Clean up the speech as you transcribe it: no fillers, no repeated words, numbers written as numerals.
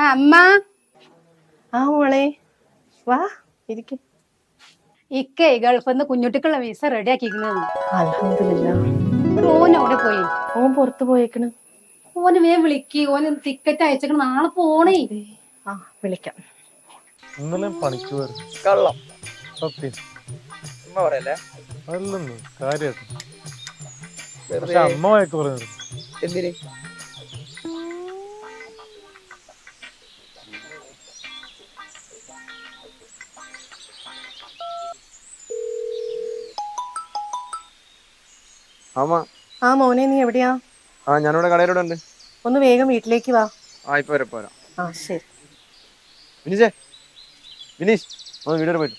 അമ്മ. മോളെ വാ ഇരിക്കും. ഇക്കേ ഗൾഫിൽ നിന്ന് കുഞ്ഞുട്ടിക്കുള്ള വിസ റെഡി ആക്കിക്കുന്നു. അൽഹംദുലില്ലാ. ഓൻ അവിടെ പോയി. ഓൻ പുറത്തു പോയേക്കണ്. ഓന് വേഗം വിളിക്ക്. ഓന് ടിക്കറ്റ് അയച്ചേക്കണ്. നാളെ പോണേ. വിളിക്കാം. ഇന്നലെ പണിക്ക് വരും. കള്ളം സത്യം അമ്മ പറയല്ലേ. അല്ലെന്ന് കാര്യമായിട്ട്. പക്ഷെ വെറുതെ അമ്മ വഴക്ക് പറഞ്ഞു. എന്തിന്? മോനെ നീ എവിടെയാ? ഞാനിവിടെ കടയിലൂടെ ഉണ്ട്. ഒന്ന് വേഗം വീട്ടിലേക്ക് വാ. ഇപ്പൊ വരാം. ശരി. വിനീഷ് ഒന്ന് വീഡിയോ പോയിട്ടു.